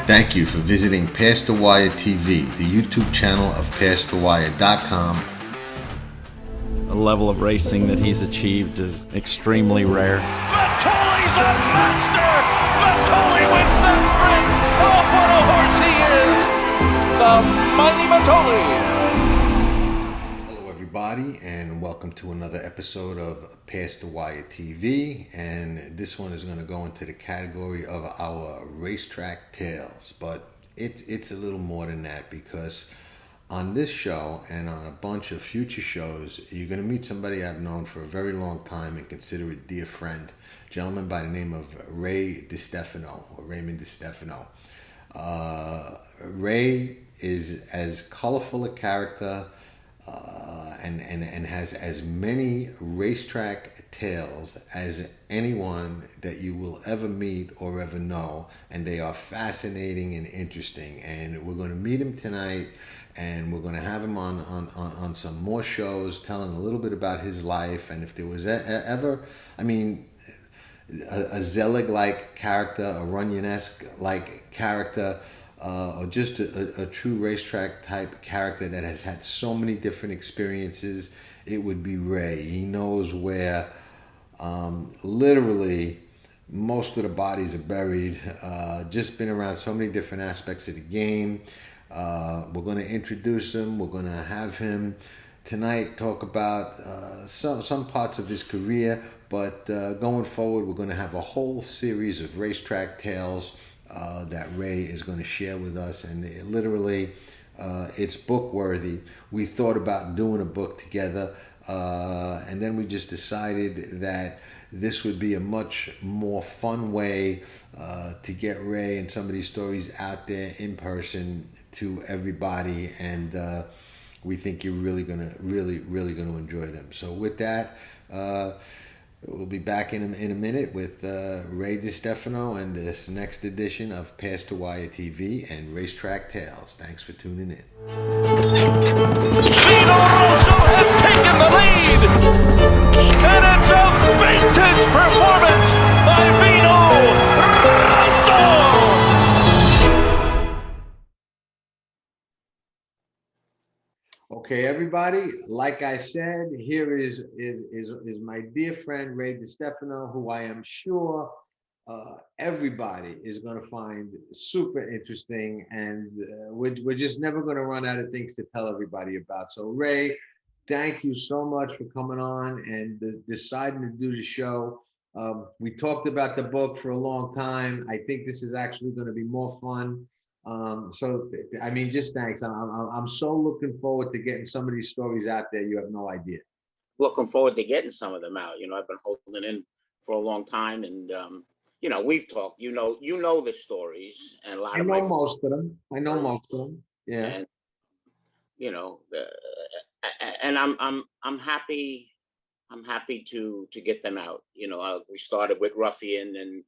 Thank you for visiting Past the Wire TV, the YouTube channel of PastTheWire.com. The level of racing that he's achieved is extremely rare. Matoli's a monster! Matoli wins the sprint! Oh, what a horse he is! The mighty Matoli! Hello everybody, and welcome to another episode of Past the Wire TV. And this one is going to go into the category of our racetrack tales. But it's a little more than that, because on this show and on a bunch of future shows, you're going to meet somebody I've known for a very long time and consider a dear friend, a gentleman by the name of Ray Destefano, or Raymond Destefano. Ray is as colorful a character and has as many racetrack tales as anyone that you will ever meet or ever know, and they are fascinating and interesting. And we're going to meet him tonight, and we're going to have him on some more shows, telling a little bit about his life. And if there was ever, a Zelig-like character, a Runyon-esque-like character, or just a true racetrack type character that has had so many different experiences, it would be Ray. He knows where literally most of the bodies are buried. Just been around so many different aspects of the game. We're going to introduce him. We're going to have him tonight talk about some parts of his career, but going forward, we're going to have a whole series of racetrack tales that Ray is going to share with us, and it's book worthy. We thought about doing a book together, and then we just decided that this would be a much more fun way to get Ray and some of these stories out there in person to everybody, and we think you're really gonna enjoy them. So with that, we'll be back in a minute with Ray Destefano and this next edition of Past the Wire TV and Racetrack Tales. Thanks for tuning in. Vino Rosso has taken the lead! And it's a vintage performance by Vino Rosso! Okay, everybody, like I said, here is my dear friend Ray Destefano, who I am sure everybody is going to find super interesting, and we're just never going to run out of things to tell everybody about. So Ray, thank you so much for coming on and deciding to do the show. We talked about the book for a long time. I think this is actually going to be more fun. Just thanks. I'm so looking forward to getting some of these stories out there. You have no idea. Looking forward to getting some of them out. I've been holding in for a long time, and we've talked. You know the stories, and a lot of most of them. I know most of them. Yeah. And and I'm happy. I'm happy to get them out. We started with Ruffian, and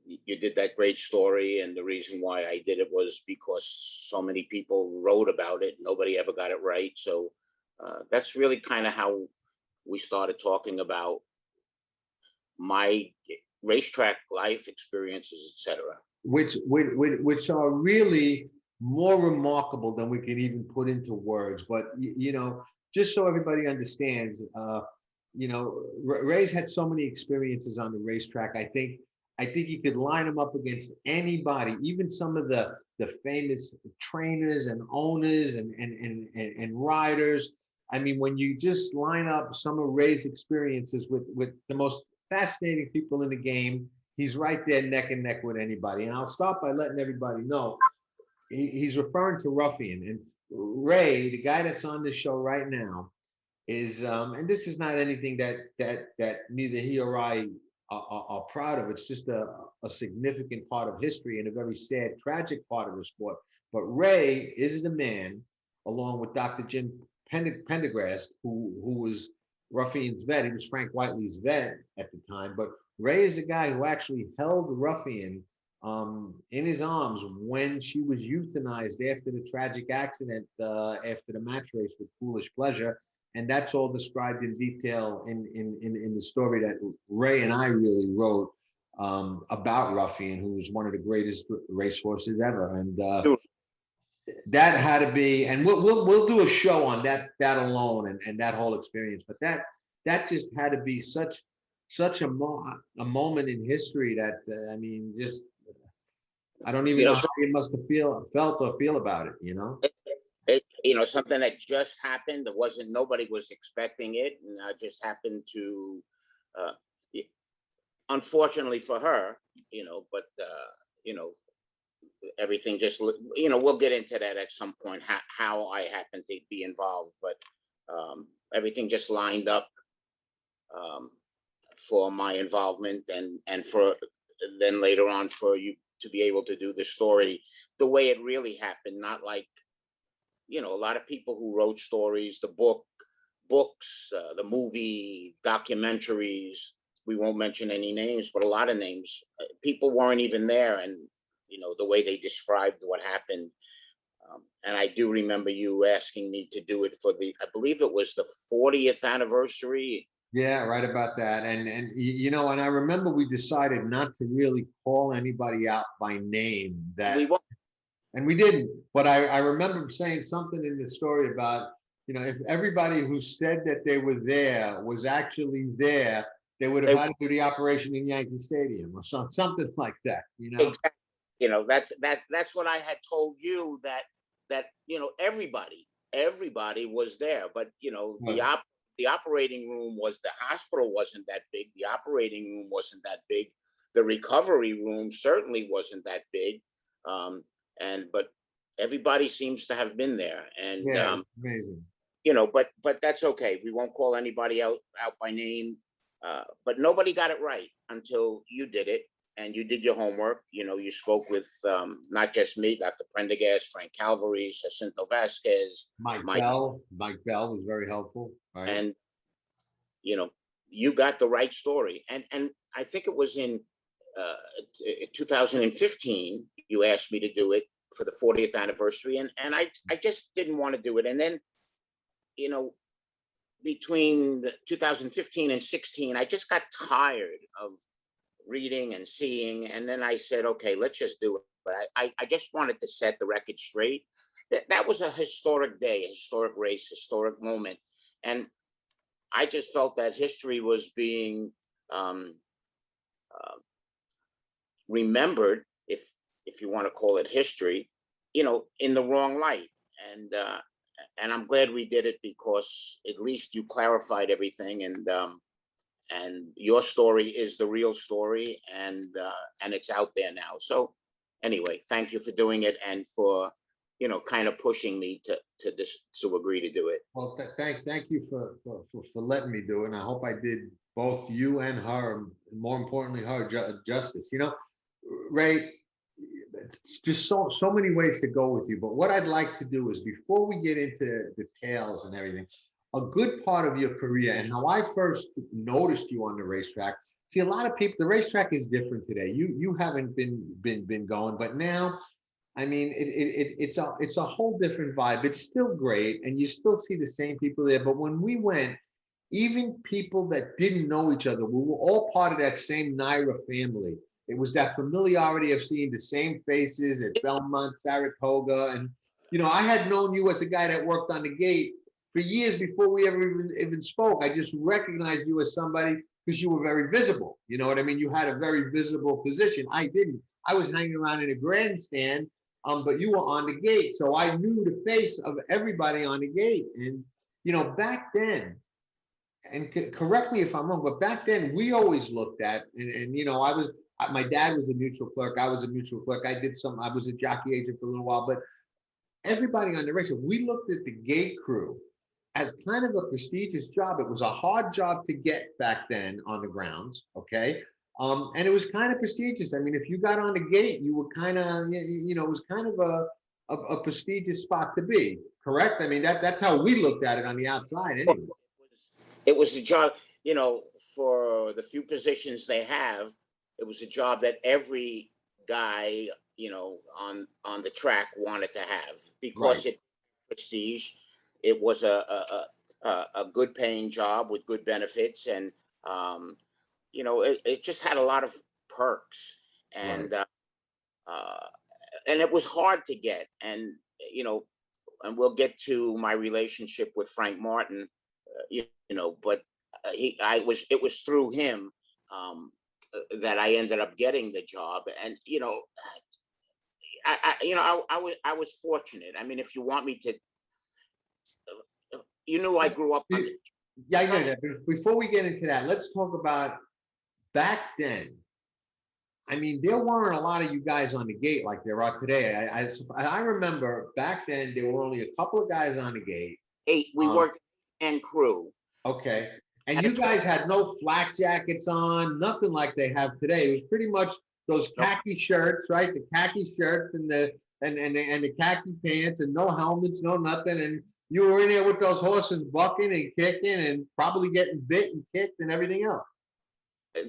you did that great story, and the reason why I did it was because so many people wrote about it. Nobody ever got it right. So that's really kind of how we started talking about my racetrack life experiences, etc. Which are really more remarkable than we can even put into words. But just so everybody understands, Ray's had so many experiences on the racetrack. I think you could line him up against anybody, even some of the famous trainers and owners and riders. I mean, when you just line up some of Ray's experiences with the most fascinating people in the game, he's right there neck and neck with anybody. And I'll start by letting everybody know he's referring to Ruffian. And Ray, the guy that's on this show right now, is and this is not anything that neither he or I are proud of. It's just a significant part of history and a very sad, tragic part of the sport. But Ray is the man, along with Dr. Jim Pendergrast, who was Ruffian's vet. He was Frank Whiteley's vet at the time. But Ray is a guy who actually held Ruffian in his arms when she was euthanized after the tragic accident, after the match race with Foolish Pleasure. And that's all described in detail in the story that Ray and I really wrote about Ruffian, who was one of the greatest racehorses ever. And Dude, that had to be, and we'll do a show on that alone and that whole experience. But that just had to be such a moment in history that I mean, just I don't even you know, know how you must have felt or feel about it, you know? something that just happened. There wasn't nobody was expecting it, and I just happened to, uh, y- unfortunately for her, but you know, everything just, we'll get into that at some point. How I happened to be involved, but everything just lined up um, for my involvement, and for then later on for you to be able to do the story the way it really happened, not like a lot of people who wrote stories, the books, the movie, documentaries. We won't mention any names, but a lot of names. People weren't even there, and the way they described what happened. And I do remember you asking me to do it for I believe it was the 40th anniversary. Yeah, right about that. And I remember we decided not to really call anybody out by name We won't. and we didn't. But I remember saying something in the story about, if everybody who said that they were there was actually there, they would have had to do the operation in Yankee Stadium or something like that, Exactly. That's what I had told you, that everybody was there, but Right. the operating room the hospital wasn't that big. The operating room wasn't that big. The recovery room certainly wasn't that big. But everybody seems to have been there, and Yeah, amazing. but that's okay. We won't call anybody out by name. But nobody got it right until you did it, and you did your homework. You spoke with not just me, Dr. Prendergast, Frank Calvary, Jacinto Vasquez, Mike, Mike Bell was very helpful, right? and you know you got the right story. And I think it was in 2015 you asked me to do it for the 40th anniversary, and I just didn't want to do it. And then you know between 2015 and 16, I just got tired of reading and seeing. And then I said, okay, let's just do it. But I just wanted to set the record straight. That was a historic day, a historic race, historic moment. And I just felt that history was being um, uh, remembered, if you want to call it history, in the wrong light. And I'm glad we did it, because at least you clarified everything, and your story is the real story, and it's out there now. So anyway, thank you for doing it, and for kind of pushing me to agree to do it. Well, thank you for letting me do it. And I hope I did both you and her, and more importantly, her justice. Ray, it's just so many ways to go with you. But what I'd like to do is, before we get into details and everything, a good part of your career and how I first noticed you on the racetrack. See, a lot of people, the racetrack is different today. You haven't been going, but now, I mean, it's a whole different vibe. It's still great, and you still see the same people there. But when we went, even people that didn't know each other, we were all part of that same Naira family. It was that familiarity of seeing the same faces at Belmont, Saratoga, and I had known you as a guy that worked on the gate for years before we ever even spoke. I just recognized you as somebody because you were very visible. You know what I mean? You had a very visible position. I didn't. I was hanging around in a grandstand, but you were on the gate, so I knew the face of everybody on the gate. And back then, and correct me if I'm wrong, but back then we always looked at, and my dad was a neutral clerk. I was a neutral clerk. I was a jockey agent for a little while, but everybody on the race, we looked at the gate crew as kind of a prestigious job. It was a hard job to get back then on the grounds, okay? And it was kind of prestigious. I mean, if you got on the gate, you were kind of, it was kind of a prestigious spot to be, correct? I mean, that's how we looked at it on the outside anyway. It was a job, for the few positions they have, it was a job that every guy, on the track wanted to have, because Right. it prestige. It was a good paying job with good benefits, and it just had a lot of perks, Right. and it was hard to get. And you know, and we'll get to my relationship with Frank Martin, but it was through him that I ended up getting the job. And I was fortunate. I mean, if you want me to, I grew up on the. Yeah, I know that. But before we get into that, let's talk about back then. I mean, there weren't a lot of you guys on the gate like there are today. I remember back then there were only a couple of guys on the gate. We worked and crew. Okay. And you guys had no flak jackets on, nothing like they have today. It was pretty much those khaki shirts, right? The khaki shirts and the khaki pants, and no helmets, no nothing. And you were in there with those horses bucking and kicking and probably getting bit and kicked and everything else.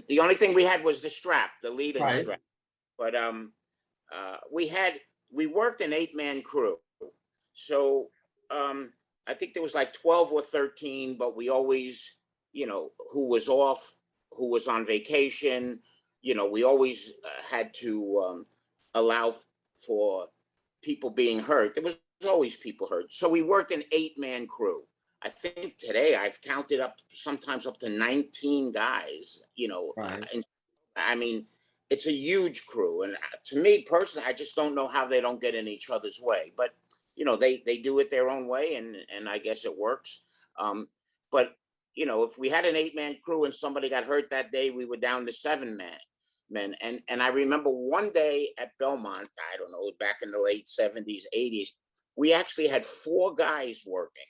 The only thing we had was the strap, the lead-in Right. strap. But we worked an 8-man crew. So I think there was like 12 or 13, but we always, who was off, who was on vacation, we always had to allow for people being hurt. There was always people hurt. So we worked an 8-man crew. I think today I've counted up sometimes up to 19 guys, Right. And I mean, it's a huge crew. And to me personally, I just don't know how they don't get in each other's way, but they do it their own way. And I guess it works. But if we had an 8-man crew and somebody got hurt that day, we were down to 7 men. And I remember one day at Belmont, I don't know, back in the late 70s, 80s, we actually had 4 guys working,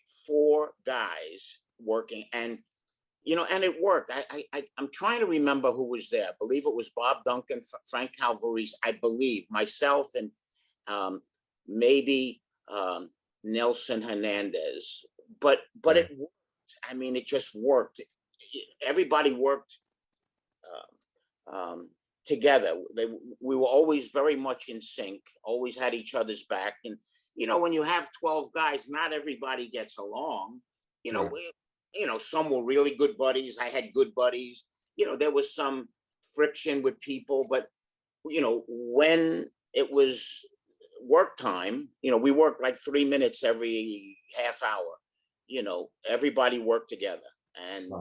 and and it worked. I'm trying to remember who was there. I believe it was Bob Duncan, Frank Calvarese, I believe, myself, and maybe Nelson Hernandez. But it worked. I mean, it just worked. Everybody worked together. We were always very much in sync, always had each other's back. And when you have 12 guys, not everybody gets along. Some were really good buddies. I had good buddies. There was some friction with people, but when it was work time, we worked like 3 minutes every half hour. Everybody worked together, and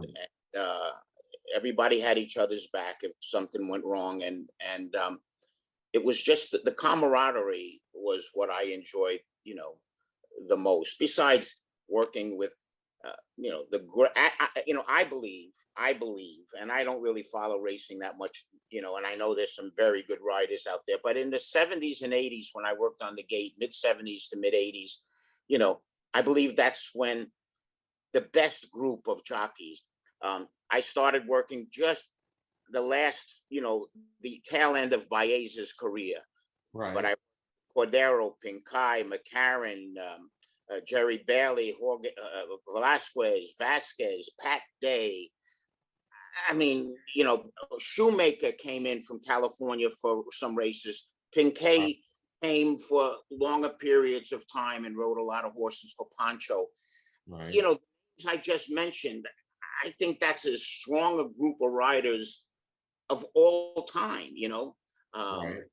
everybody had each other's back if something went wrong. And it was just the camaraderie was what I enjoyed, the most. Besides working with, I believe, and I don't really follow racing that much, and I know there's some very good riders out there. But in the 70s and 80s, when I worked on the gate, mid 70s to mid 80s, I believe that's when the best group of jockeys. I started working just the last, the tail end of Baez's career. Right. But Cordero, Pincay, McCarran, Jerry Bailey, Jorge, Vasquez, Pat Day. I mean, Shoemaker came in from California for some races. Pincay came for longer periods of time and rode a lot of horses for Pancho. Right. As I just mentioned, I think that's as strong a group of riders of all time. Right.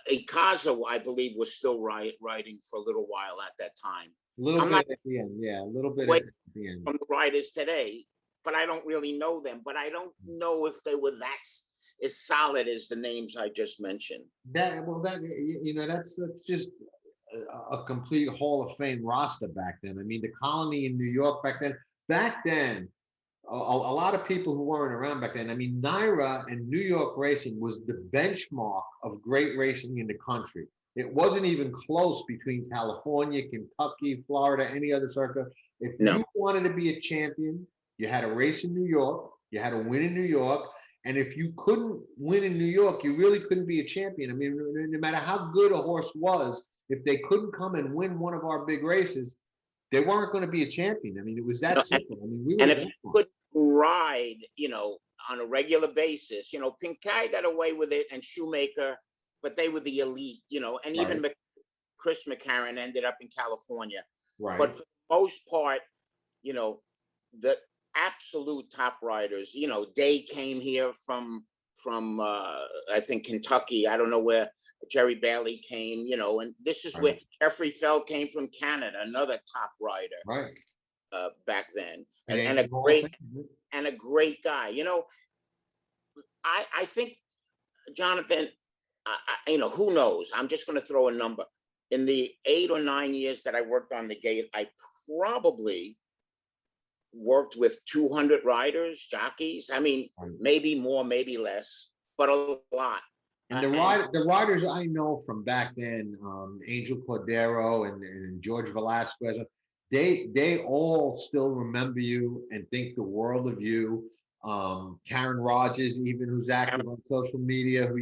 Ikaza, I believe, was still riding for a little while at that time. A little I'm bit not at the end, yeah, a little bit away at the end. from the riders today, but I don't really know them. But I don't know if they were that as solid as the names I just mentioned. That's just a complete Hall of Fame roster back then. I mean, the Colony in New York back then, a lot of people who weren't around back then. I mean, NYRA and New York racing was the benchmark of great racing in the country. It wasn't even close between California, Kentucky, Florida, any other circuit. If you wanted to be a champion, you had to race in New York, you had to win in New York. And if you couldn't win in New York, you really couldn't be a champion. I mean, no matter how good a horse was, if they couldn't come and win one of our big races, they weren't going to be a champion. I mean, it was that simple. I mean, and if you could ride, on a regular basis, Pincay got away with it, and Shoemaker, but they were the elite, and even Chris McCarran ended up in California. Right. But for the most part, the absolute top riders, Day came here from I think Kentucky. I don't know where Jerry Bailey came, and this is where Right. Jeffrey Feld came from Canada, another top rider Right. back then, And and a Hall of great Fame. guy. I think, Jonathan, who knows? I'm just going to throw a number. In the 8 or 9 years that I worked on the gate, I probably worked with 200 riders, jockeys. I mean, Right. maybe more, maybe less, but a lot. And the riders I know from back then, Angel Cordero and George Velasquez, they all still remember you and think the world of you. Karen Rogers, even, who's active on social media, who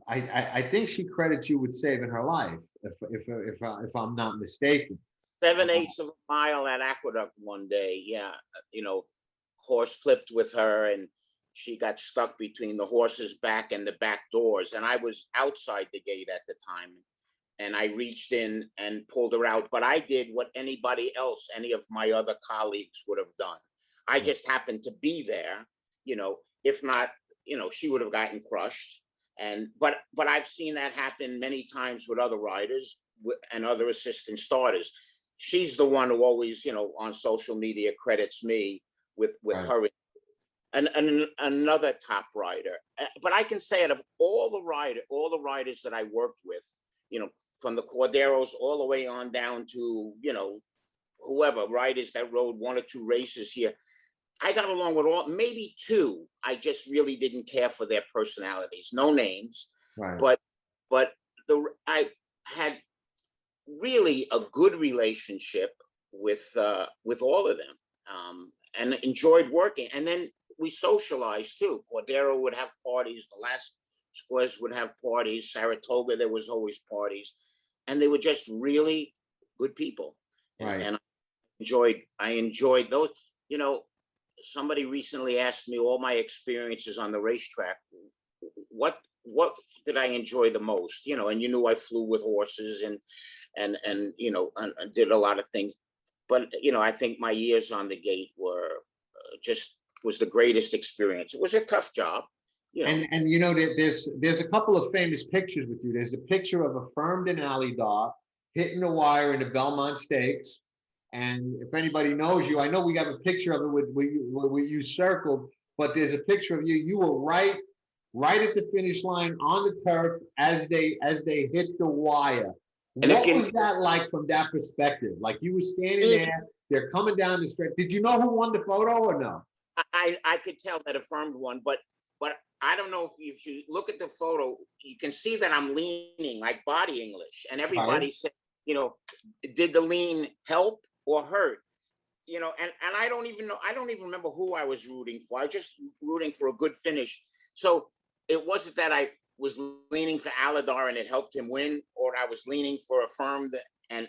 I think she credits you with saving her life, if I'm not mistaken. 7/8 of a mile at Aqueduct one day. Yeah, horse flipped with her, and she got stuck between the horse's back and the back doors. And I was outside the gate at the time, and I reached in and pulled her out. But I did what anybody else, any of my other colleagues would have done. I just happened to be there. If not, she would have gotten crushed. But I've seen that happen many times with other riders and other assistant starters. She's the one who always, on social media credits me with Right. her. And another top rider. But I can say, out of all the riders that I worked with, from the Corderos all the way on down to, whoever, riders that rode 1 or 2 races here, I got along with all, maybe 2. I just really didn't care for their personalities. No names. Right. But I had really a good relationship with all of them, and enjoyed working. And then we socialized too. Cordero would have parties. Velasquez would have parties. Saratoga, there was always parties, and they were just really good people. Right. And I enjoyed those. Somebody recently asked me all my experiences on the racetrack. What did I enjoy the most? And I flew with horses and did a lot of things. But I think my years on the gate was the greatest experience. It was a tough job. And there's a couple of famous pictures with you. There's a picture of a firmed and alley dog hitting the wire in the Belmont Stakes. And if anybody knows you, I know we have a picture of it with you circled, but there's a picture of you. You were right at the finish line on the turf as they hit the wire. And what was that like from that perspective? Like, you were standing there, they're coming down the stretch. Did you know who won the photo or no? I could tell that affirmed one, but I don't know if you look at the photo, you can see that I'm leaning, like body English, and everybody said, did the lean help or hurt? And I don't even know. I don't even remember who I was rooting for. I was just rooting for a good finish. So it wasn't that I was leaning for Aladar and it helped him win, or I was leaning for Affirmed and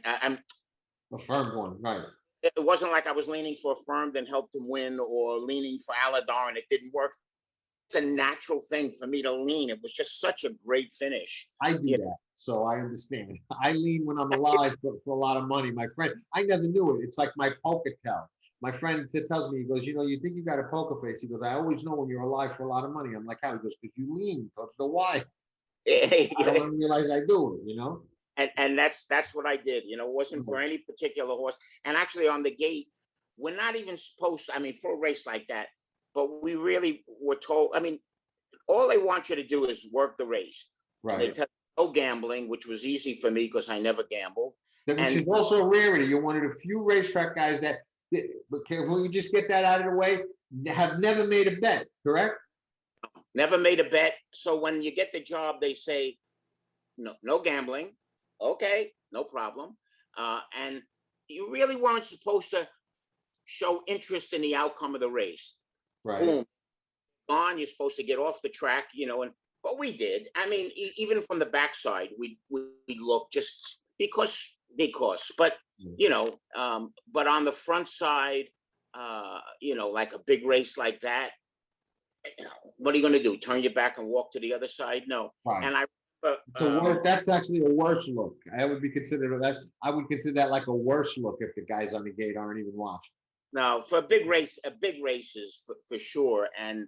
Affirmed one, right? It wasn't like I was leaning for Affirmed and helped him win, or leaning for Aladar and it didn't work. It's a natural thing for me to lean. It was just such a great finish. I do that, so I understand. I lean when I'm alive for a lot of money. My friend, I never knew it. It's like my poker tell. My friend tells me, he goes, you think you got a poker face? He goes, I always know when you're alive for a lot of money. I'm like, how? He goes, because you lean towards the why. I don't even realize I do it, And that's what I did. It wasn't for any particular horse. And actually on the gate, we're not even supposed to, for a race like that, but we really were told, all they want you to do is work the race. Right. And they tell you no gambling, which was easy for me because I never gambled. Which is also a rarity. You're one of the few racetrack guys that, will you just get that out of the way, have never made a bet, correct? Never made a bet. So when you get the job, they say, no gambling. Okay, no problem. And you really weren't supposed to show interest in the outcome of the race. Right. Boom. On, you're supposed to get off the track, but we did. Even from the backside, we'd look just because, but, but on the front side, like a big race like that, what are you going to do? Turn your back and walk to the other side? No. Right. And that's actually a worse look. I would consider that like a worse look if the guys on the gate aren't even watching. No, for big races for sure. And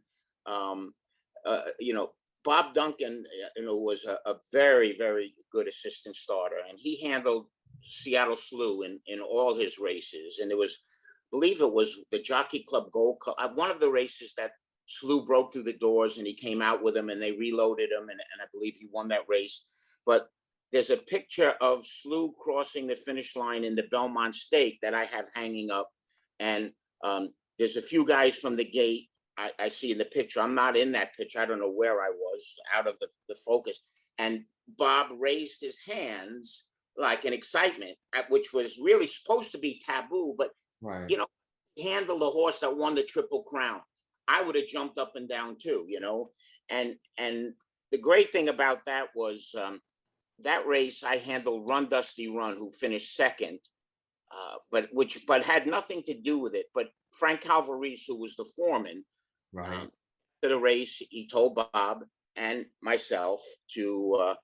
you know, Bob Duncan, you know, was a very, very good assistant starter, and he handled Seattle Slew in all his races. And it was, I believe it was the Jockey Club Gold Cup, one of the races that Slew broke through the doors, and he came out with him, and they reloaded him, and I believe he won that race. But there's a picture of Slew crossing the finish line in the Belmont Stake that I have hanging up, and there's a few guys from the gate I see in the picture. I'm not in that picture. I don't know where I was, out of the focus. And Bob raised his hands like in excitement, which was really supposed to be taboo, but Right. you know, handled the horse that won the Triple Crown. I would have jumped up and down too, you know. And the great thing about that was that race I handled Run Dusty Run, who finished second, but had nothing to do with it. But Frank Calvarese, who was the foreman, Right. to the race, he told Bob and myself to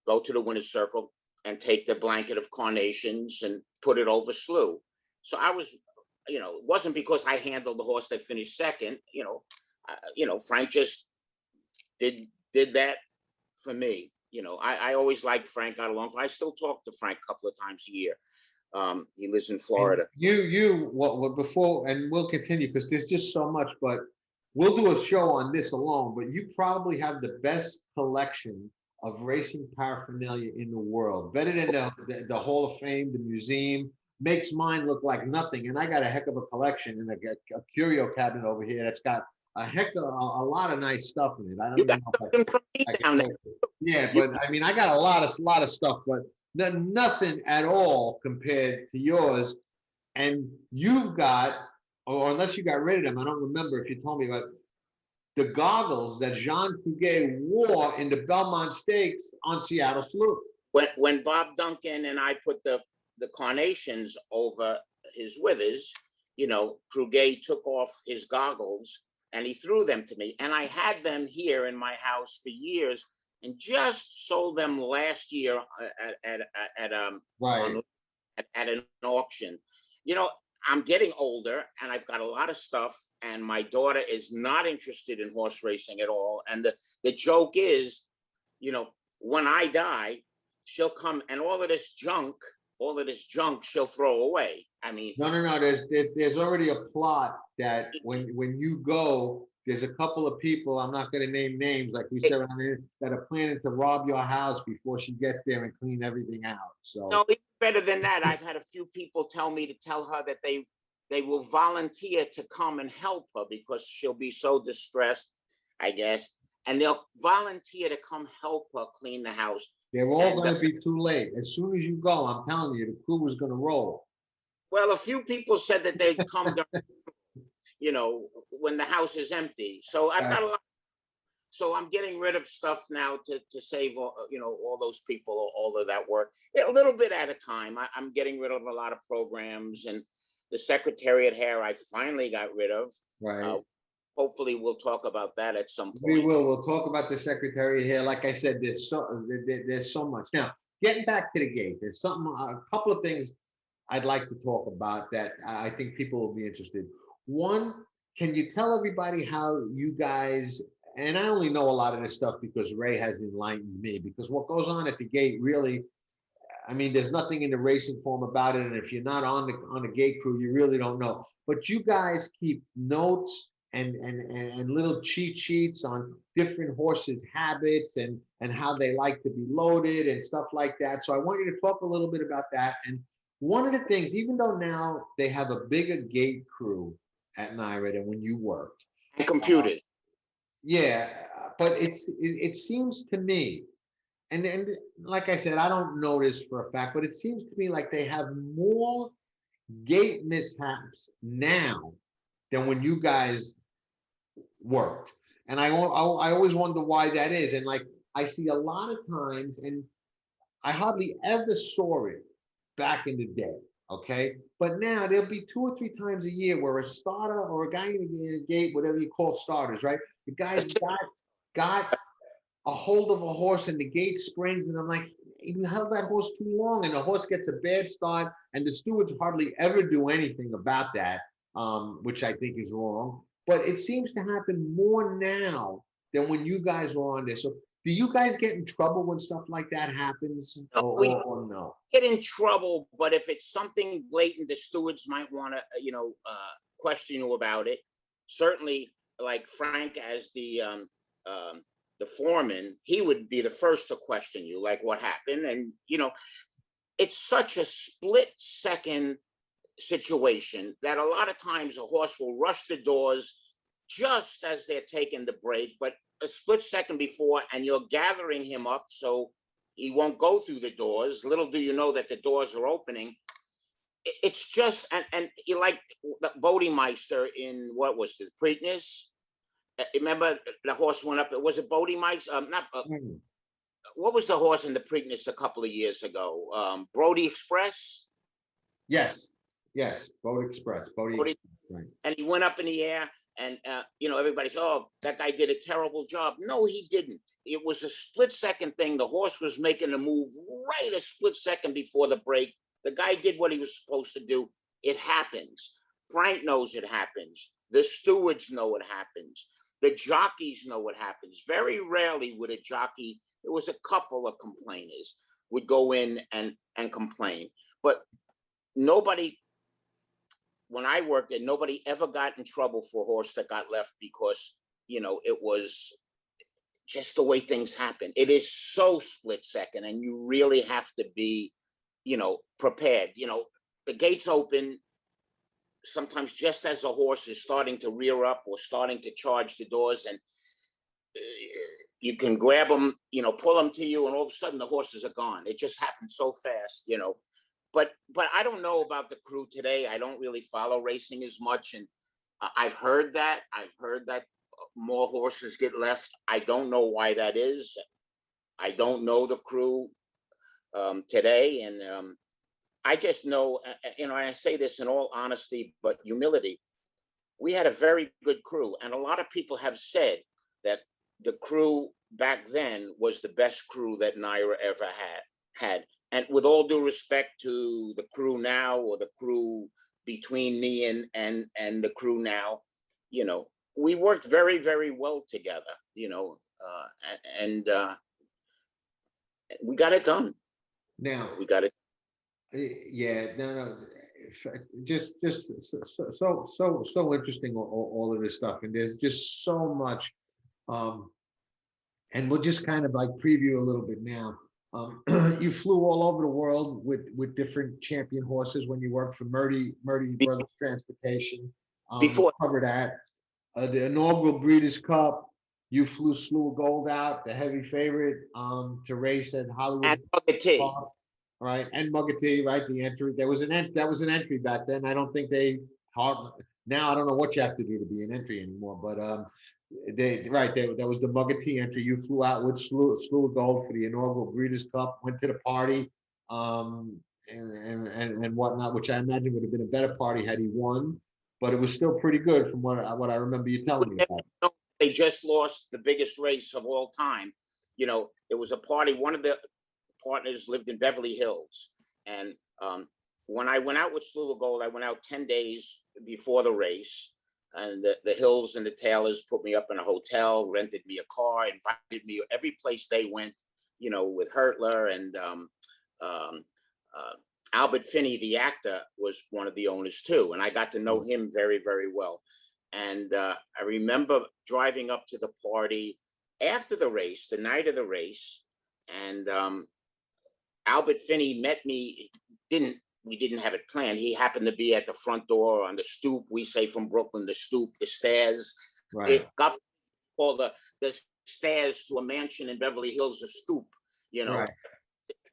go to the winner's circle and take the blanket of carnations and put it over Slew. So I was, you know, it wasn't because I handled the horse that finished second. You know, Frank just did that for me. You know, I always liked Frank, got along. I still talk to Frank a couple of times a year. He lives in Florida. Well, before, and we'll continue because there's just so much, but we'll do a show on this alone. But you probably have the best collection of racing paraphernalia in the world, better than the Hall of Fame, the museum. Makes mine look like nothing. And I got a heck of a collection in a curio cabinet over here that's got a heck of a lot of nice stuff in it. I don't You even got know something from me I can down there. post it. Yeah, but I mean, I got a lot of stuff, but nothing at all compared to yours. And you've got, or unless you got rid of them, I don't remember if you told me, but the goggles that Jean Cuguet wore in the Belmont Stakes on Seattle Slew. When Bob Duncan and I put the carnations over his withers, you know, Cuguet took off his goggles and he threw them to me. And I had them here in my house for years and just sold them last year Right. at an auction. You know, I'm getting older and I've got a lot of stuff, and my daughter is not interested in horse racing at all. And the joke is, you know, when I die, she'll come and all of this junk she'll throw away. I mean, No. There's already a plot that when you go, there's a couple of people, I'm not going to name names, like we said around here, that are planning to rob your house before she gets there and clean everything out. So no, it's better than that. I've had a few people tell me to tell her that they will volunteer to come and help her because she'll be so distressed, I guess, and they'll volunteer to come help her clean the house. they're all going to be too late. As soon as you go, I'm telling you, the crew is going to roll. Well, a few people said that they'd come during, you know, when the house is empty. So I've got a lot. So I'm getting rid of stuff now to save, you know, all those people, all of that work, a little bit at a time. I'm getting rid of a lot of programs, and the Secretariat hair I finally got rid of. Right. Hopefully we'll talk about that at some point. We will. We'll talk about the Secretariat here. Like I said, there's so much. Now, getting back to the gate, there's a couple of things I'd like to talk about that I think people will be interested. One, can you tell everybody how you guys, and I only know a lot of this stuff because Ray has enlightened me, because what goes on at the gate really, I mean, there's nothing in the racing form about it. And if you're not on the gate crew, you really don't know. But you guys keep notes and little cheat sheets on different horses' habits and how they like to be loaded and stuff like that. So I want you to talk a little bit about that. And one of the things, even though now they have a bigger gate crew at NYRA than when you worked. And computers. Yeah, but it seems to me, and like I said, I don't know this for a fact, but it seems to me like they have more gate mishaps now than when you guys worked. And I always wonder why that is. And like, I see a lot of times, and I hardly ever saw it back in the day, okay? But now there'll be 2 or 3 times a year where a starter or a guy in the gate, whatever you call starters, right? The guy's got a hold of a horse and the gate springs, and I'm like, you held that horse too long, and the horse gets a bad start, and the stewards hardly ever do anything about that. which I think is wrong. But it seems to happen more now than when you guys were on there. So do you guys get in trouble when stuff like that happens, or no? Get in trouble, but if it's something blatant, the stewards might want to, question you about it. Certainly, like Frank as the foreman, he would be the first to question you, like what happened, and it's such a split-second situation that a lot of times a horse will rush the doors just as they're taking the break, but a split second before, and you're gathering him up so he won't go through the doors. Little do you know that the doors are opening. It's just, and you like the Bodemeister in what was the Preakness? Remember the horse went up, was it Bodemeister? What was the horse in the Preakness a couple of years ago? Brody Express? Yes, Boat Express. Express, right. And he went up in the air, and everybody's, oh, that guy did a terrible job. No, he didn't. It was a split-second thing. The horse was making a move right a split second before the break. The guy did what he was supposed to do. It happens. Frank knows it happens. The stewards know it happens. The jockeys know what happens. Very rarely would a jockey, there was a couple of complainers, would go in and complain. But nobody, when I worked there, nobody ever got in trouble for a horse that got left because, it was just the way things happen. It is so split second, and you really have to be, prepared. The gates open sometimes just as a horse is starting to rear up or starting to charge the doors, and you can grab them, pull them to you, and all of a sudden the horses are gone. It just happens so fast, But I don't know about the crew today. I don't really follow racing as much, and I've heard that more horses get left. I don't know why that is. I don't know the crew today, and I just know, and I say this in all honesty but humility, we had a very good crew, and a lot of people have said that the crew back then was the best crew that NYRA ever had. And with all due respect to the crew now, or the crew between me and the crew now, we worked very, very well together, and we got it done. Now we got it. Yeah, no, just so interesting, all of this stuff, and there's just so much, and we'll just kind of like preview a little bit now. You flew all over the world with different champion horses when you worked for Murdy Brothers Transportation. Before cover that, the inaugural Breeders' Cup, you flew Slew of Gold out, the heavy favorite, to race at Hollywood. And Mugger right, and Mugger, right? The entry, that was an entry back then. I don't think they taught. Now I don't know what you have to do to be an entry anymore, but that was the Mugger entry. You flew out with Slew of Gold for the inaugural Breeders' Cup, went to the party, and whatnot, which I imagine would have been a better party had he won, but it was still pretty good from what I remember you telling me about. They just lost the biggest race of all time. It was a party. One of the partners lived in Beverly Hills, and when I went out with Slew of Gold, I went out 10 days before the race, and the Hills and the Taylors put me up in a hotel, rented me a car, invited me every place they went, with Hertler, and Albert Finney, the actor, was one of the owners too, and I got to know him very, very well. And I remember driving up to the party after the race, the night of the race, and Albert Finney met me. We didn't have it planned. He happened to be at the front door on the stoop. We say from Brooklyn, the stoop, the stairs. Right. It got called the stairs to a mansion in Beverly Hills a stoop. Right.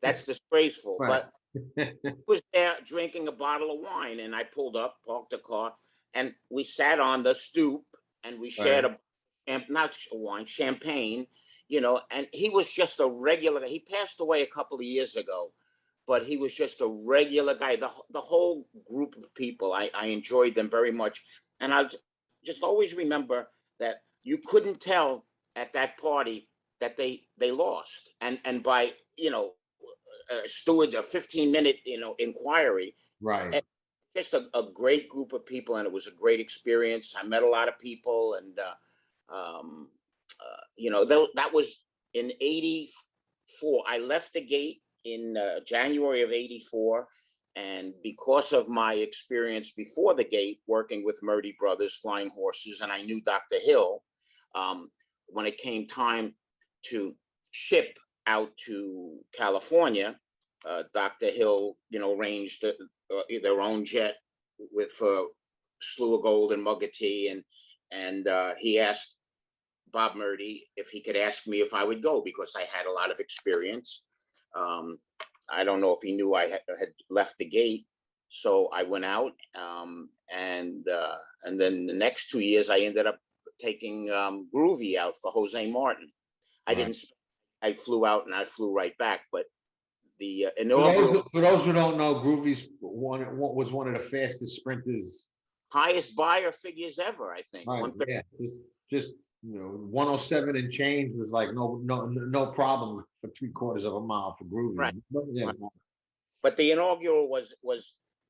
That's disgraceful. Right. But he was there drinking a bottle of wine, and I pulled up, parked the car, and we sat on the stoop, and we shared champagne, and he was just a regular guy. He passed away a couple of years ago, but he was just a regular guy. The whole group of people, I enjoyed them very much. And I'll just always remember that you couldn't tell at that party that they lost. And by, steward, a 15-minute, inquiry. Right. just a great group of people, and it was a great experience. I met a lot of people, and that was in '84. I left the gate in January of '84, and because of my experience before the gate, working with Murdy Brothers Flying Horses, and I knew Dr. Hill, when it came time to ship out to California, Dr. Hill, arranged their own jet with Slew of Gold and Muggerty, and he asked Bob Murdy if he could ask me if I would go, because I had a lot of experience. I don't know if he knew I had left the gate, so I went out, and then the next 2 years I ended up taking Groovy out for Jose Martin. I flew out and I flew right back, but the inaugural. For those who don't know, Groovy's was one of the fastest sprinters, highest buyer figures ever, I think. Right, yeah, just 107 and change was like no problem for 3/4 of a mile for Groovy. Right. Yeah. But the inaugural was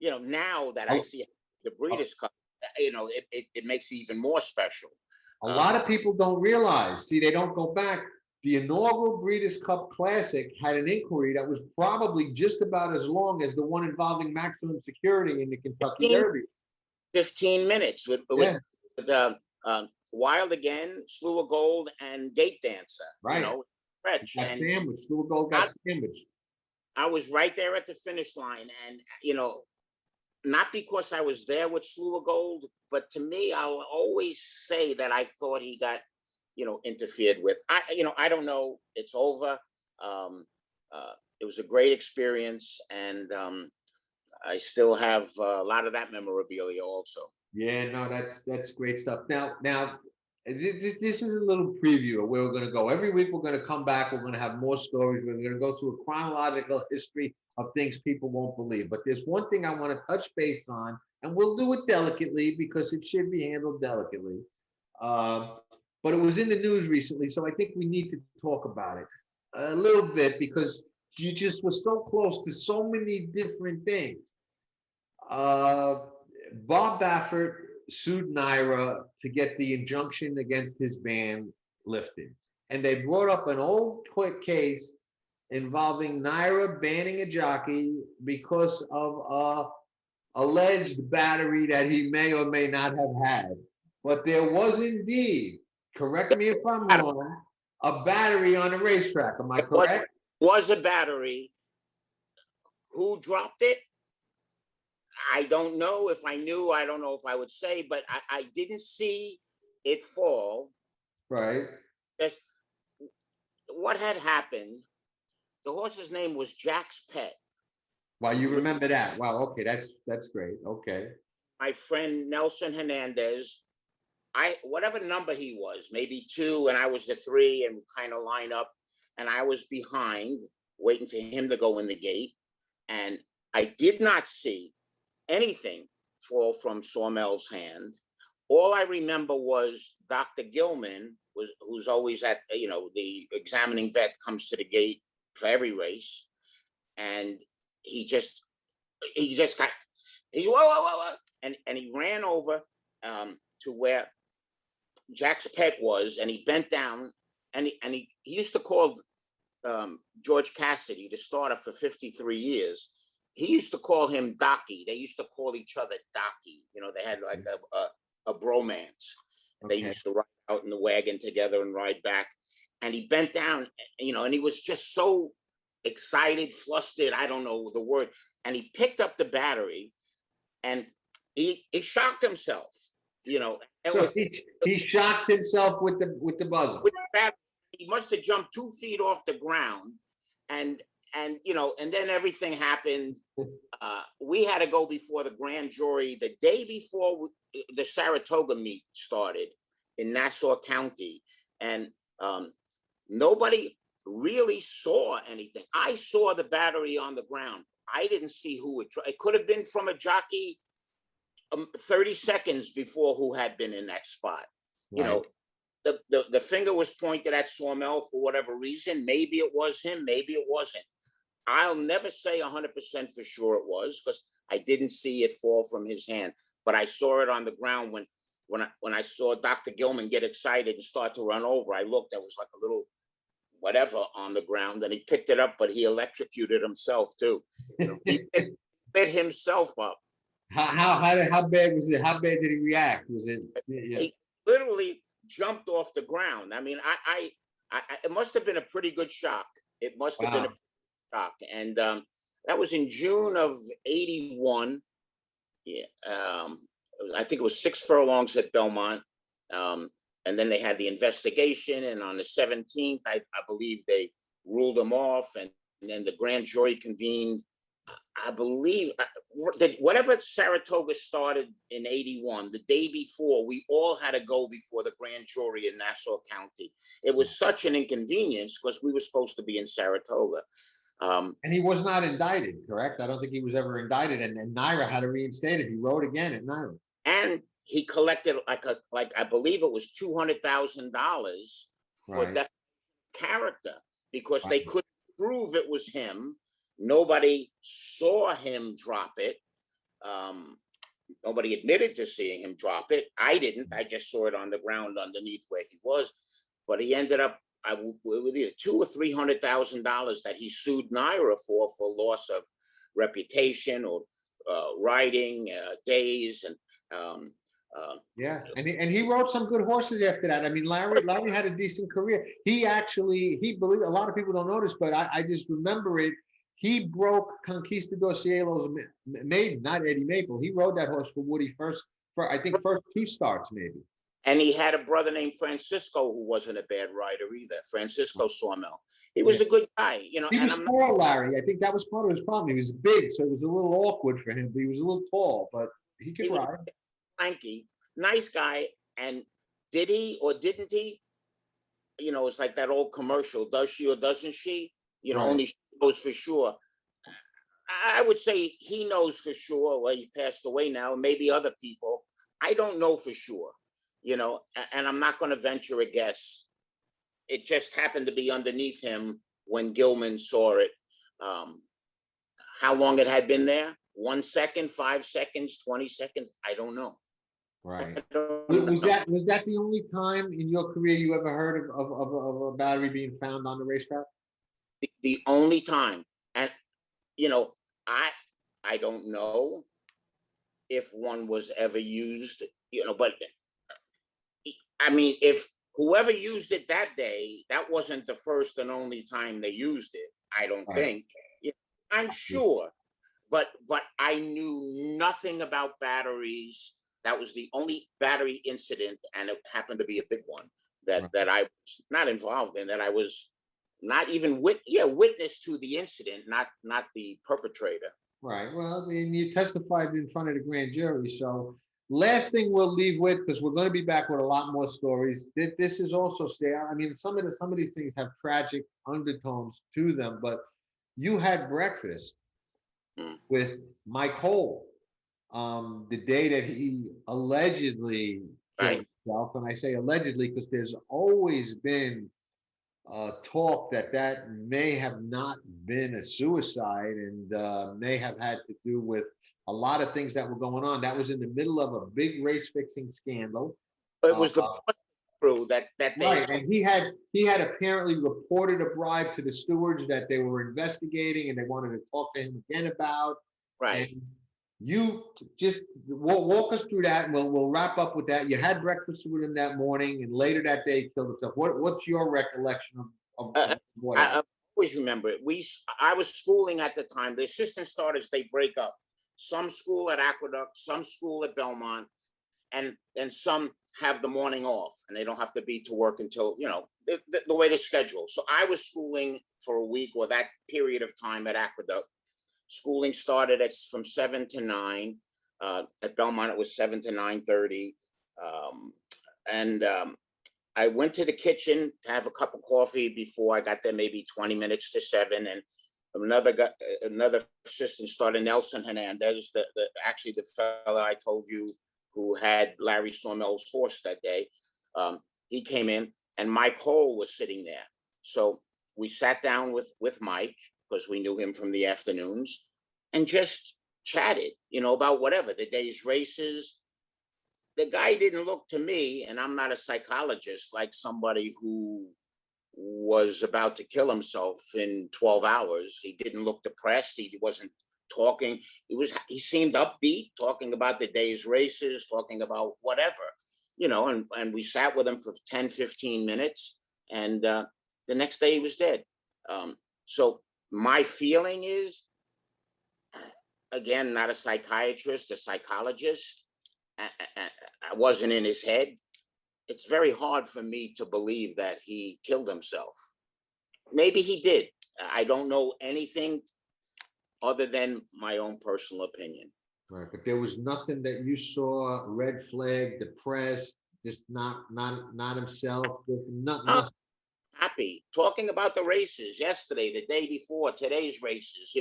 now that I see the Breeders' Cup, it makes it even more special. A lot of people don't realize. See, they don't go back. The inaugural Breeders' Cup Classic had an inquiry that was probably just about as long as the one involving maximum security in the Kentucky Derby. 15 minutes with Wild Again, Slew of Gold, and Gate Dancer. Right. Stretch. Got sandwiched. Slew of Gold got sandwiched. I was right there at the finish line, and not because I was there with Slew of Gold, but to me, I'll always say that I thought he got interfered with. I don't know. It's over. It was a great experience, and I still have a lot of that memorabilia also. Yeah, no, that's great stuff. Now, this is a little preview of where we're going to go. Every week we're going to come back. We're going to have more stories. We're going to go through a chronological history of things people won't believe. But there's one thing I want to touch base on, and we'll do it delicately because it should be handled delicately. But it was in the news recently, so I think we need to talk about it a little bit because you just were so close to so many different things. Bob Baffert sued Naira to get the injunction against his ban lifted. And they brought up an old case involving Naira banning a jockey because of alleged battery that he may or may not have had. But there was indeed, correct me if I'm wrong, a battery on the racetrack. Am I correct? Was a battery. Who dropped it? I don't know. If I knew, I don't know if I would say, but I didn't see it fall. Right. What had happened, the horse's name was Jack's Pet. Wow, you remember that. Wow, okay, that's great. Okay. My friend Nelson Hernandez, whatever number he was, maybe 2, and I was the 3, and we kind of line up, and I was behind, waiting for him to go in the gate, and I did not see anything fall from Sawmel's hand. All I remember was Dr. Gilman, who's always at, the examining vet comes to the gate for every race, and he whoa, and he ran over to where Jack's Pet was, and he bent down, and he used to call George Cassidy, the starter for 53 years. He used to call him Docky. They used to call each other Docky. They had like a bromance. Okay. They used to ride out in the wagon together and ride back. And he bent down, and he was just so excited, flustered, I don't know the word. And he picked up the battery, and he shocked himself. So he shocked himself with the buzzer. With the battery, he must have jumped 2 feet off the ground, and then everything happened. We had to go before the grand jury the day before the Saratoga meet started in Nassau County, and nobody really saw anything. I saw the battery on the ground. I didn't see who it could have been from a jockey 30 seconds before who had been in that spot. Right. The finger was pointed at Sawmel for whatever reason. Maybe it was him, maybe it wasn't. I'll never say 100% for sure it was, because I didn't see it fall from his hand, but I saw it on the ground when I saw Dr. Gilman get excited and start to run over. I looked, there was like a little whatever on the ground, and he picked it up, but he electrocuted himself too. He lit himself up. How bad was it? How bad did he react? Was it? Yeah. He literally jumped off the ground. I mean, I it must have been a pretty good shock. It must have been a shock, and that was in June of '81. Yeah, I think it was 6 furlongs at Belmont, and then they had the investigation, and on the 17th, I believe they ruled him off, and then the grand jury convened. I believe that whatever Saratoga started in '81, the day before, we all had to go before the grand jury in Nassau County. It was such an inconvenience because we were supposed to be in Saratoga. And he was not indicted, correct? I don't think he was ever indicted, and Naira had to reinstate it. He rode again at Naira. And he collected like I believe it was $200,000 for that character, because they couldn't prove it was him. Nobody saw him drop it. Nobody admitted to seeing him drop it. I didn't. I just saw it on the ground underneath where he was. But he ended up with either $200,000 or $300,000 that he sued Naira for loss of reputation or riding days, and yeah, and he rode some good horses after that. I mean, Larry had a decent career. He believed, a lot of people don't notice, but I just remember it. He broke Conquistador Cielo's maiden, not Eddie Maple. He rode that horse for Woody first 2 starts maybe. And he had a brother named Francisco who wasn't a bad rider either. Francisco Sawmill. He was a good guy, you know. He was tall, Larry. I think that was part of his problem. He was big, so it was a little awkward for him. But he was a little tall, but he could ride. Lanky, nice guy. And did he or didn't he? You know, it's like that old commercial. Does she or doesn't she? You know, only she knows for sure. I would say he knows for sure. Well, he passed away now. Maybe other people. I don't know for sure. You know, and I'm not going to venture a guess. It just happened to be underneath him when Gilman saw it. How long it had been there? 1 second, 5 seconds, 20 seconds? I don't know. Right. Was that the only time in your career you ever heard of a battery being found on the racetrack? The only time. And, you know, I don't know if one was ever used, you know, but I mean, if whoever used it that day, that wasn't the first and only time they used it. I don't think. You know, I'm sure, but I knew nothing about batteries. That was the only battery incident, and it happened to be a big one that I was not involved in. That I was not even witness to the incident, not the perpetrator. Right. Well, and you testified in front of the grand jury, so. Last thing we'll leave with, because we're going to be back with a lot more stories. This is also sad. I mean, some of these things have tragic undertones to them. But you had breakfast with Mike Hole the day that he allegedly killed himself, and I say allegedly because there's always been talk that may have not been a suicide and may have had to do with a lot of things that were going on. That was in the middle of a big race fixing scandal. It was the crew that they and he had apparently reported a bribe to the stewards that they were investigating and they wanted to talk to him again about. Right. And you just walk us through that, and we'll wrap up with that. You had breakfast with him that morning, and later that day he killed himself. What's your recollection of what happened? I always remember it. I was schooling at the time. The assistant starters, they break up. Some school at Aqueduct, some school at Belmont, and some have the morning off, and they don't have to be to work until, you know, the way they schedule. So I was schooling for a week or that period of time at Aqueduct. Schooling started from 7 to 9. At Belmont, it was 7 to 9:30. I went to the kitchen to have a cup of coffee before I got there, maybe 20 minutes to 7. And another assistant started, Nelson Hernandez, actually the fellow I told you who had Larry Sawmill's horse that day. He came in, and Mike Hole was sitting there. So we sat down with Mike, because we knew him from the afternoons, and just chatted, about whatever, the day's races. The guy didn't look to me, and I'm not a psychologist, like somebody who was about to kill himself in 12 hours. He didn't look depressed. He wasn't talking. He seemed upbeat, talking about the day's races, talking about whatever, and we sat with him for 10, 15 minutes. And the next day he was dead. So my feeling is, again, not a psychiatrist, a psychologist. I wasn't in his head. It's very hard for me to believe that he killed himself. Maybe he did. I don't know anything other than my own personal opinion. Right, but there was nothing that you saw, red flag, depressed, just not himself, nothing. Happy, talking about the races yesterday, the day before, today's races,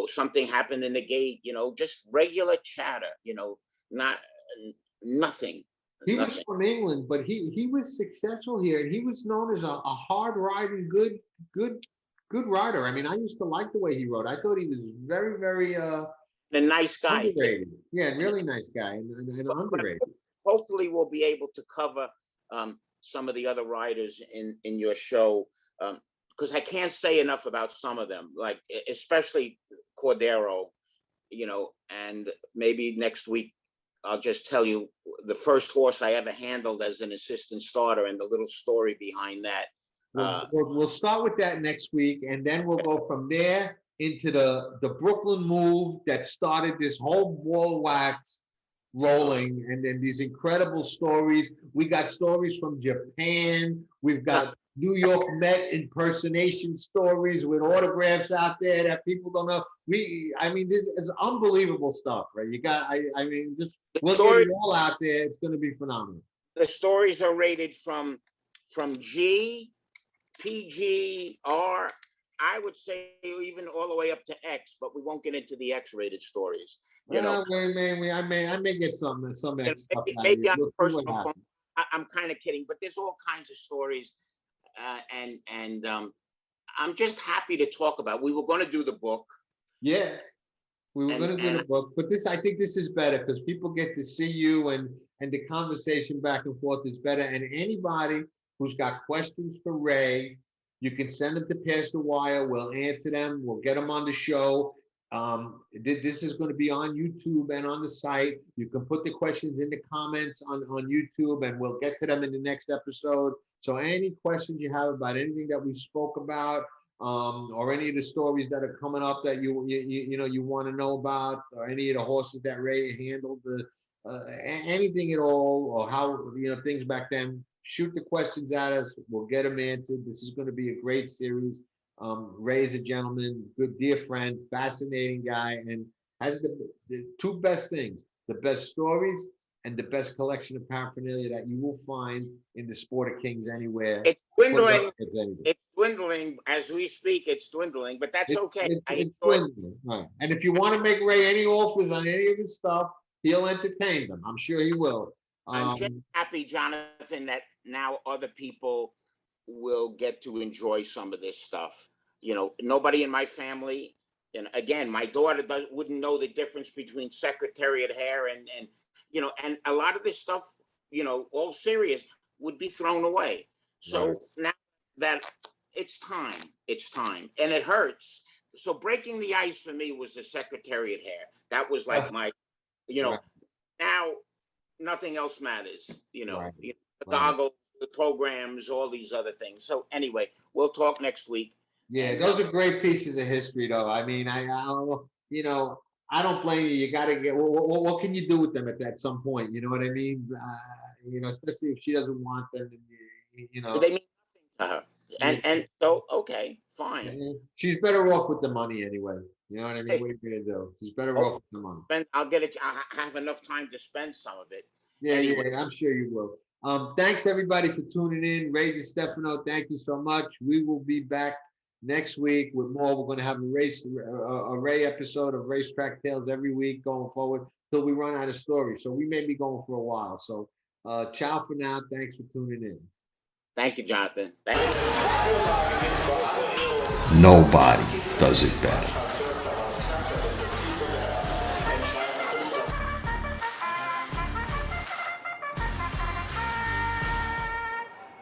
something happened in the gate, just regular chatter, not nothing. He was from England, but he was successful here, and he was known as a hard riding, good rider. I mean, I used to like the way he rode. I thought he was very, very a nice guy. Underrated. Yeah, really nice guy, and underrated. Hopefully, we'll be able to cover some of the other riders in your show, because I can't say enough about some of them, like especially Cordero, and maybe next week I'll just tell you the first horse I ever handled as an assistant starter and the little story behind that. We'll start with that next week, and then we'll go from there into the Brooklyn move that started this whole ball of wax rolling, and then these incredible stories. We got stories from Japan. We've got New York Met impersonation stories with autographs out there that people don't know. This is unbelievable stuff, right? We'll get it all out there. It's going to be phenomenal. The stories are rated from G, PG, R, I would say even all the way up to X, but we won't get into the X-rated stories. I may get some X stuff. Maybe on personal phone. I'm kind of kidding, but there's all kinds of stories, and I'm just happy to talk about. We were going to do the book. Yeah, we were going to do the book, but I think this is better because people get to see you, and the conversation back and forth is better. And anybody who's got questions for Ray, you can send them to Pastor Wire. We'll answer them. We'll get them on the show. This is going to be on YouTube and on the site. You can put the questions in the comments on YouTube, and we'll get to them in the next episode. So any questions you have about anything that we spoke about, or any of the stories that are coming up that you want to know about, or any of the horses that Ray handled, anything at all, or how things back then, shoot the questions at us. We'll get them answered. This is going to be a great series. Ray is a gentleman, good, dear friend, fascinating guy, and has the two best things: the best stories and the best collection of paraphernalia that you will find in the Sport of Kings anywhere. It's dwindling. It's dwindling as we speak. It's dwindling, but that's okay. It's dwindling. Right. And if you want to make Ray any offers on any of his stuff, he'll entertain them. I'm sure he will. I'm just happy, Jonathan, that now other people will get to enjoy some of this stuff. Nobody in my family, and again, my daughter wouldn't know the difference between Secretariat hair and a lot of this stuff, all serious, would be thrown away. So right. Now that it's time, and it hurts. So breaking the ice for me was the Secretariat hair. That was like my, right. Now nothing else matters, right. The goggles, the programs, all these other things. So anyway, we'll talk next week. Yeah, those are great pieces of history, though. I mean, I don't blame you. You got to get. What can you do with them at some point? You know what I mean? Especially if she doesn't want them. They mean nothing to her. And so okay, fine. She's better off with the money anyway. You know what I mean? What are you gonna do? She's better off with the money. I'll get it. I have enough time to spend some of it. Yeah, anyway. Yeah, I'm sure you will. Thanks everybody for tuning in. Ray Destefano, thank you so much. We will be back next week with more. We're going to have a Ray episode of Racetrack Tales every week going forward till we run out of stories. So we may be going for a while. So ciao for now. Thanks for tuning in. Thank you, Jonathan. Thank you. Nobody does it better.